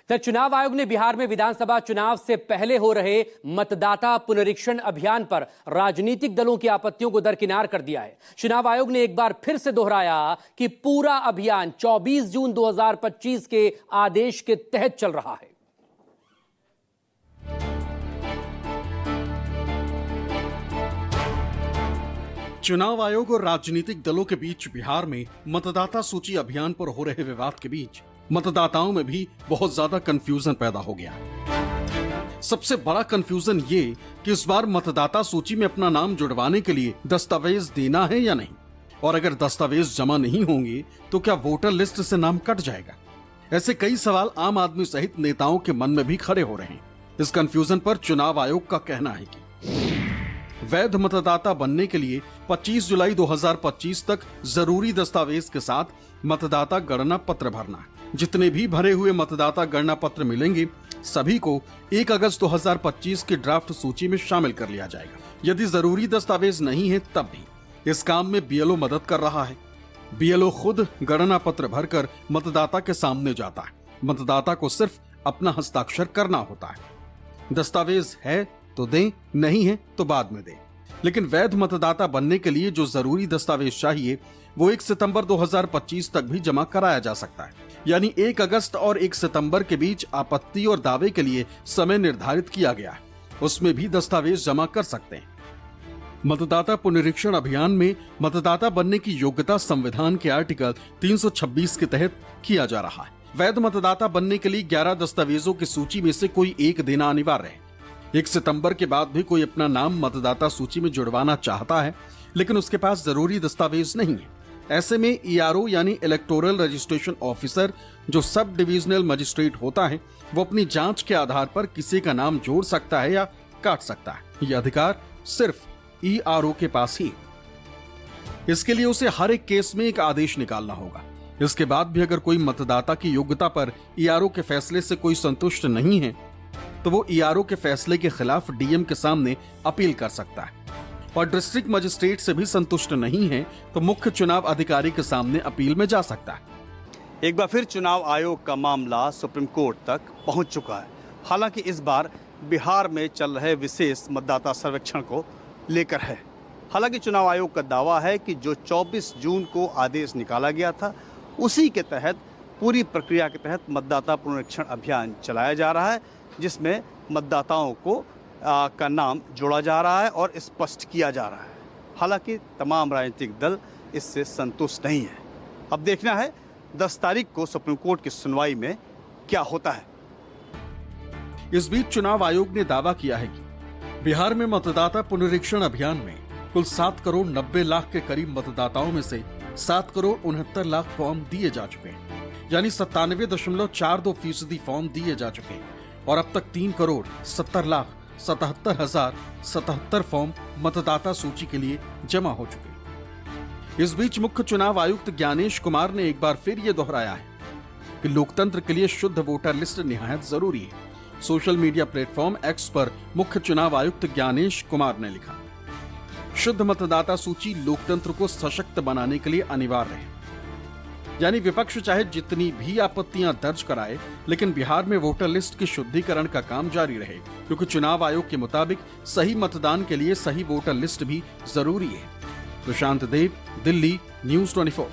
Sir, चुनाव आयोग ने बिहार में विधानसभा चुनाव से पहले हो रहे मतदाता पुनरीक्षण अभियान पर राजनीतिक दलों की आपत्तियों को दरकिनार कर दिया है। चुनाव आयोग ने एक बार फिर से दोहराया कि पूरा अभियान 24 जून 2025 के आदेश के तहत चल रहा है। चुनाव आयोग और राजनीतिक दलों के बीच बिहार में मतदाता सूची अभियान पर हो रहे विवाद के बीच मतदाताओं में भी बहुत ज्यादा कंफ्यूजन पैदा हो गया। सबसे बड़ा कंफ्यूजन ये कि इस बार मतदाता सूची में अपना नाम जुड़वाने के लिए दस्तावेज देना है या नहीं, और अगर दस्तावेज जमा नहीं होंगे तो क्या वोटर लिस्ट से नाम कट जाएगा। ऐसे कई सवाल आम आदमी सहित नेताओं के मन में भी खड़े हो रहे हैं। इस कंफ्यूजन पर चुनाव आयोग का कहना है कि वैध मतदाता बनने के लिए 25 जुलाई 2025 तक जरूरी दस्तावेज के साथ मतदाता गणना पत्र भरना है। जितने भी भरे हुए मतदाता गणना पत्र मिलेंगे सभी को 1 अगस्त 2025 की ड्राफ्ट सूची में शामिल कर लिया जाएगा। यदि जरूरी दस्तावेज नहीं है तब भी इस काम में बीएलओ मदद कर रहा है। बीएलओ खुद गणना पत्र भरकर मतदाता के सामने जाता है। मतदाता को सिर्फ अपना हस्ताक्षर करना होता है। दस्तावेज है तो दें, नहीं है तो बाद में दें। लेकिन वैध मतदाता बनने के लिए जो जरूरी दस्तावेज चाहिए वो 1 सितंबर 2025 तक भी जमा कराया जा सकता है। यानी 1 अगस्त और 1 सितंबर के बीच आपत्ति और दावे के लिए समय निर्धारित किया गया है, उसमें भी दस्तावेज जमा कर सकते हैं। मतदाता पुनरीक्षण अभियान में मतदाता बनने की योग्यता संविधान के आर्टिकल 326 के तहत किया जा रहा है। वैध मतदाता बनने के लिए 11 दस्तावेजों की सूची में से कोई एक देना अनिवार्य है। 1 सितंबर के बाद भी कोई अपना नाम मतदाता सूची में जुड़वाना चाहता है लेकिन उसके पास जरूरी दस्तावेज नहीं है। ऐसे में ईआरओ यानी इलेक्टोरल रजिस्ट्रेशन ऑफिसर, जो सब डिविजनल मजिस्ट्रेट होता है, वो अपनी जांच के आधार पर किसी का नाम जोड़ सकता है या काट सकता है। यह अधिकार सिर्फ ईआरओ के पास ही। इसके लिए उसे हर एक केस में एक आदेश निकालना होगा। इसके बाद भी अगर कोई मतदाता की योग्यता पर ईआरओ के फैसले से कोई संतुष्ट नहीं है तो वो ईआरओ के फैसले के खिलाफ डीएम के सामने अपील कर सकता है, और डिस्ट्रिक्ट मजिस्ट्रेट से भी संतुष्ट नहीं है तो मुख्य चुनाव अधिकारी के सामने अपील में जा सकता है। एक बार फिर चुनाव आयोग का मामला सुप्रीम कोर्ट तक पहुंच चुका है। हालांकि इस बार बिहार में चल रहे विशेष मतदाता सर्वेक्षण को लेकर है। हालांकि चुनाव आयोग का दावा है कि जो 24 जून को आदेश निकाला गया था उसी के तहत पूरी प्रक्रिया के तहत मतदाता पुनरीक्षण अभियान चलाया जा रहा है, जिसमें मतदाताओं को का नाम जोड़ा जा रहा है और स्पष्ट किया जा रहा है। हालांकि तमाम राजनीतिक दल इससे संतुष्ट नहीं है। अब देखना है 10 तारीख को सुप्रीम कोर्ट की सुनवाई में क्या होता है। इस बीच चुनाव आयोग ने दावा किया है कि बिहार में मतदाता पुनरीक्षण अभियान में कुल 7 करोड़ 90 लाख के करीब मतदाताओं में से 7 करोड़ 69 लाख फॉर्म दिए जा चुके हैं, यानी 97.42% फॉर्म दिए जा चुके हैं, और अब तक 3 करोड़ 70 लाख 77,077 फॉर्म मतदाता सूची के लिए जमा हो चुके हैं। इस बीच मुख्य चुनाव आयुक्त ज्ञानेश कुमार ने एक बार फिर ये दोहराया है कि लोकतंत्र के लिए शुद्ध वोटर लिस्ट निहायत जरूरी है। सोशल मीडिया प्लेटफॉर्म एक्स पर मुख्य चुनाव आयुक्त ज्ञानेश कुमार ने लिखा, शुद्ध मतदाता सूची लोकतंत्र को सशक्त बनाने के लिए अनिवार्य है। यानी विपक्ष चाहे जितनी भी आपत्तियां दर्ज कराए, लेकिन बिहार में वोटर लिस्ट के शुद्धिकरण का काम जारी रहे, क्योंकि चुनाव आयोग के मुताबिक सही मतदान के लिए सही वोटर लिस्ट भी जरूरी है। प्रशांत देव, दिल्ली, न्यूज़ 24।